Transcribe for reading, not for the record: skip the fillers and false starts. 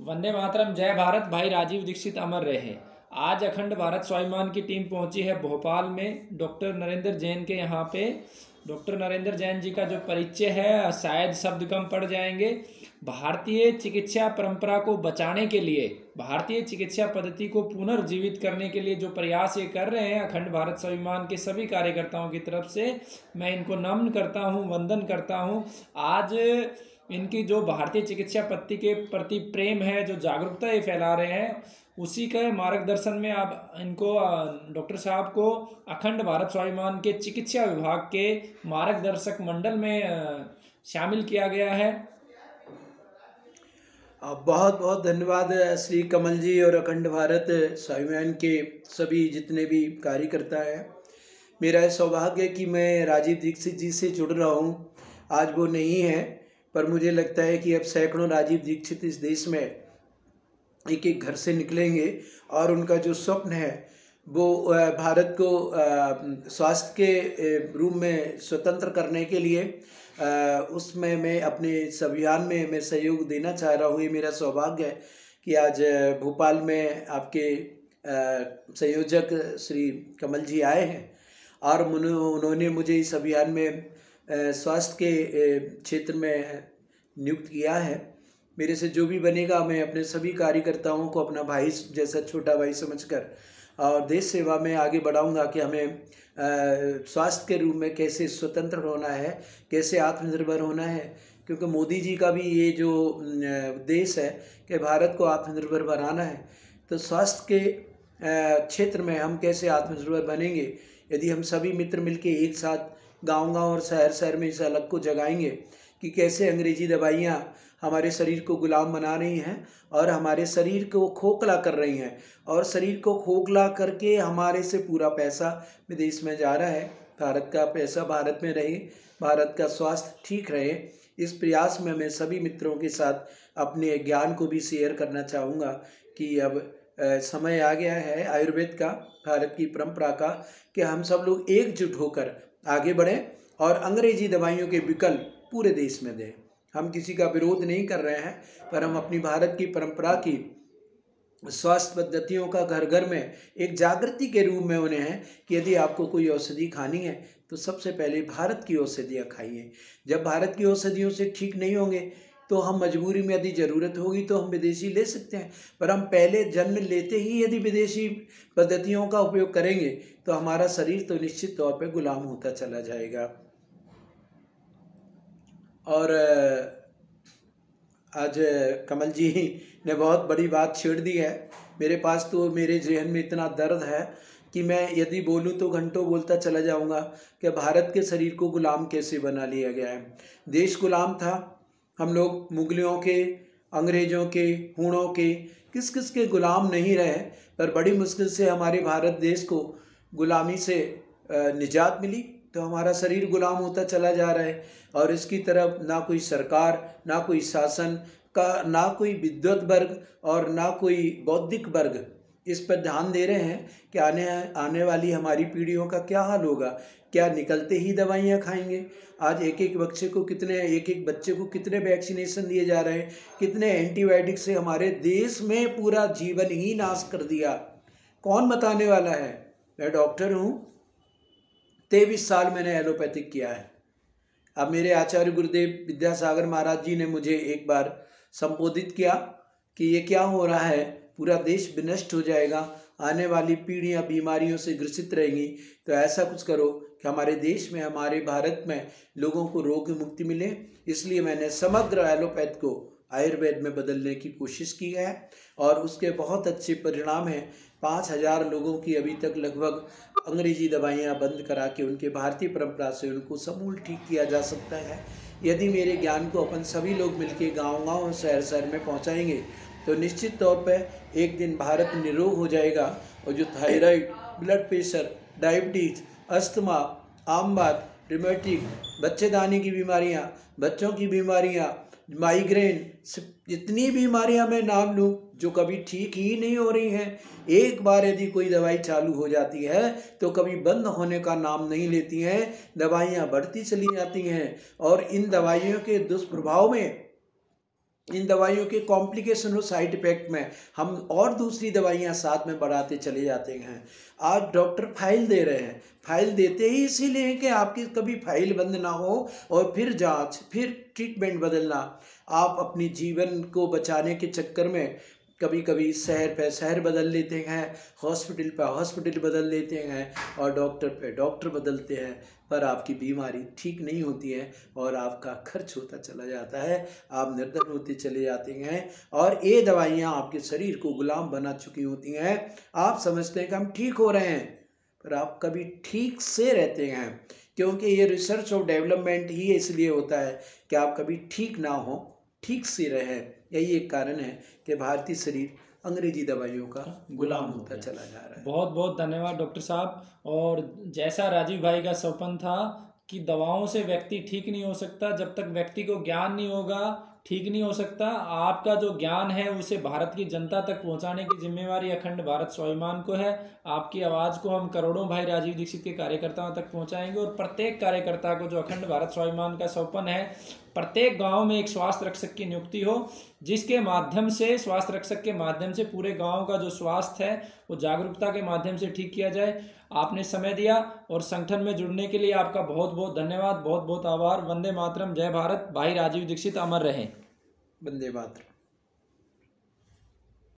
वंदे मातरम। जय भारत। भाई राजीव दीक्षित अमर रहे। आज अखंड भारत स्वाभिमान की टीम पहुंची है भोपाल में डॉक्टर नरेंद्र जैन के यहाँ पे। डॉक्टर नरेंद्र जैन जी का जो परिचय है, शायद शब्द कम पड़ जाएंगे। भारतीय चिकित्सा परंपरा को बचाने के लिए, भारतीय चिकित्सा पद्धति को पुनर्जीवित करने के लिए जो प्रयास ये कर रहे हैं अखंड भारत स्वाभिमान के सभी कार्यकर्ताओं की तरफ से, मैं इनको नमन करता हूँ, वंदन करता हूँ। आज इनकी जो भारतीय चिकित्सा पद्धति के प्रति प्रेम है, जो जागरूकता ये फैला रहे हैं, उसी के मार्गदर्शन में अब इनको डॉक्टर साहब को अखंड भारत स्वाभिमान के चिकित्सा विभाग के मार्गदर्शक मंडल में शामिल किया गया है। बहुत बहुत धन्यवाद श्री कमल जी और अखंड भारत स्वाभिमान के सभी जितने भी कार्यकर्ता हैं। मेरा यह सौभाग्य है कि मैं राजीव दीक्षित जी से जुड़ रहा हूँ। आज वो नहीं है, पर मुझे लगता है कि अब सैकड़ों राजीव दीक्षित इस देश में एक एक घर से निकलेंगे और उनका जो स्वप्न है वो भारत को स्वास्थ्य के रूप में स्वतंत्र करने के लिए उसमें मैं अपने इस अभियान में मैं सहयोग देना चाह रहा हूँ। ये मेरा सौभाग्य है कि आज भोपाल में आपके संयोजक श्री कमल जी आए हैं और उन्होंने मुझे इस अभियान में स्वास्थ्य के क्षेत्र में नियुक्त किया है। मेरे से जो भी बनेगा मैं अपने सभी कार्यकर्ताओं को अपना भाई जैसा छोटा भाई समझकर और देश सेवा में आगे बढ़ाऊंगा कि हमें स्वास्थ्य के रूप में कैसे स्वतंत्र होना है, कैसे आत्मनिर्भर होना है। क्योंकि मोदी जी का भी ये जो उद्देश्य है कि भारत को आत्मनिर्भर बनाना है, तो स्वास्थ्य के क्षेत्र में हम कैसे आत्मनिर्भर बनेंगे यदि हम सभी मित्र मिलके एक साथ गांव-गांव और शहर-शहर में इस अलग को जगाएंगे कि कैसे अंग्रेजी दवाइयाँ हमारे शरीर को गुलाम बना रही हैं और हमारे शरीर को खोखला कर रही हैं और शरीर को खोखला करके हमारे से पूरा पैसा विदेश में जा रहा है। भारत का पैसा भारत में रहे, भारत का स्वास्थ्य ठीक रहे, इस प्रयास में मैं सभी मित्रों के साथ अपने ज्ञान को भी शेयर करना चाहूँगा कि अब समय आ गया है आयुर्वेद का, भारत की परंपरा का, कि हम सब लोग एकजुट होकर आगे बढ़ें और अंग्रेजी दवाइयों के विकल्प पूरे देश में दें। हम किसी का विरोध नहीं कर रहे हैं, पर हम अपनी भारत की परंपरा की स्वास्थ्य पद्धतियों का घर घर में एक जागृति के रूप में उन्हें है कि यदि आपको कोई औषधि खानी है तो सबसे पहले भारत की औषधियाँ खाइए। जब भारत की औषधियों से ठीक नहीं होंगे तो हम मजबूरी में यदि ज़रूरत होगी तो हम विदेशी ले सकते हैं, पर हम पहले जन्म लेते ही यदि विदेशी पद्धतियों का उपयोग करेंगे तो हमारा शरीर तो निश्चित तौर पर गुलाम होता चला जाएगा। और आज कमल जी ने बहुत बड़ी बात छेड़ दी है। मेरे पास तो मेरे ज़हन में इतना दर्द है कि मैं यदि बोलूं तो घंटों बोलता चला जाऊंगा कि भारत के शरीर को गुलाम कैसे बना लिया गया है। देश गुलाम था, हम लोग मुगलों के, अंग्रेज़ों के, हूणों के, किस किस के गुलाम नहीं रहे, पर बड़ी मुश्किल से हमारे भारत देश को गुलामी से निजात मिली, तो हमारा शरीर गुलाम होता चला जा रहा है और इसकी तरफ ना कोई सरकार, ना कोई शासन का, ना कोई विद्वत वर्ग और ना कोई बौद्धिक वर्ग इस पर ध्यान दे रहे हैं कि आने वाली हमारी पीढ़ियों का क्या हाल होगा। क्या निकलते ही दवाइयाँ खाएंगे? आज एक एक बच्चे को कितने वैक्सीनेशन दिए जा रहे हैं, कितने एंटीबायोटिक से हमारे देश में पूरा जीवन ही नाश कर दिया। कौन बताने वाला है? मैं डॉक्टर हूँ, 23 साल मैंने एलोपैथिक किया है। अब मेरे आचार्य गुरुदेव विद्यासागर महाराज जी ने मुझे एक बार संबोधित किया कि ये क्या हो रहा है, पूरा देश विनष्ट हो जाएगा, आने वाली पीढ़ियां बीमारियों से ग्रसित रहेंगी, तो ऐसा कुछ करो कि हमारे देश में, हमारे भारत में लोगों को रोग मुक्ति मिले। इसलिए मैंने समग्र एलोपैथ को आयुर्वेद में बदलने की कोशिश की है और उसके बहुत अच्छे परिणाम हैं। 5000 लोगों की अभी तक लगभग अंग्रेजी दवाइयाँ बंद करा के उनके भारतीय परंपरा से उनको समूल ठीक किया जा सकता है। यदि मेरे ज्ञान को अपन सभी लोग मिलके गांव-गांव और शहर-शहर में पहुंचाएंगे तो निश्चित तौर पर एक दिन भारत निरोग हो जाएगा और जो thyroid, blood pressure, diabetes, asthma, आम बात, रिमेटिक, बच्चेदानी की बीमारियाँ, बच्चों की बीमारियाँ, माइग्रेन, जितनी बीमारियां मैं नाम लूँ जो कभी ठीक ही नहीं हो रही हैं, एक बार यदि कोई दवाई चालू हो जाती है तो कभी बंद होने का नाम नहीं लेती हैं, दवाइयाँ बढ़ती चली जाती हैं और इन दवाइयों के दुष्प्रभाव में इन दवाइयों के कॉम्प्लिकेशन और साइड इफेक्ट में हम और दूसरी दवाइयाँ साथ में बढ़ाते चले जाते हैं। आज डॉक्टर फाइल दे रहे हैं, फाइल देते ही इसीलिए है कि आपकी कभी फाइल बंद ना हो और फिर जांच, फिर ट्रीटमेंट बदलना। आप अपनी जीवन को बचाने के चक्कर में कभी कभी शहर पे शहर बदल लेते हैं, हॉस्पिटल पे हॉस्पिटल बदल लेते हैं और डॉक्टर पे डॉक्टर बदलते हैं, पर आपकी बीमारी ठीक नहीं होती है और आपका खर्च होता चला जाता है, आप निर्धन होते चले जाते हैं और ये दवाइयाँ आपके शरीर को गुलाम बना चुकी होती हैं। आप समझते हैं कि हम ठीक हो रहे हैं, पर आप कभी ठीक से रहते हैं, क्योंकि ये रिसर्च और डेवलपमेंट ही इसलिए होता है कि आप कभी ठीक ना हो, ठीक से रहें। यही एक कारण है कि भारतीय शरीर अंग्रेजी दवाइयों का गुलाम होता चला जा रहा है। बहुत बहुत धन्यवाद डॉक्टर साहब। और जैसा राजीव भाई का सपन था कि दवाओं से व्यक्ति ठीक नहीं हो सकता, जब तक व्यक्ति को ज्ञान नहीं होगा ठीक नहीं हो सकता। आपका जो ज्ञान है उसे भारत की जनता तक पहुंचाने की जिम्मेवारी अखंड भारत स्वाभिमान को है। आपकी आवाज़ को हम करोड़ों भाई राजीव दीक्षित के कार्यकर्ताओं तक पहुंचाएंगे और प्रत्येक कार्यकर्ता को जो अखंड भारत स्वाभिमान का सपन है, प्रत्येक गांव में एक स्वास्थ्य रक्षक की नियुक्ति हो, जिसके माध्यम से स्वास्थ्य रक्षक के माध्यम से पूरे गांव का जो स्वास्थ्य है वो जागरूकता के माध्यम से ठीक किया जाए। आपने समय दिया और संगठन में जुड़ने के लिए आपका बहुत बहुत धन्यवाद, बहुत बहुत आभार। वंदे मातरम, जय भारत। भाई राजीव दीक्षित अमर रहे। वंदे मातरम।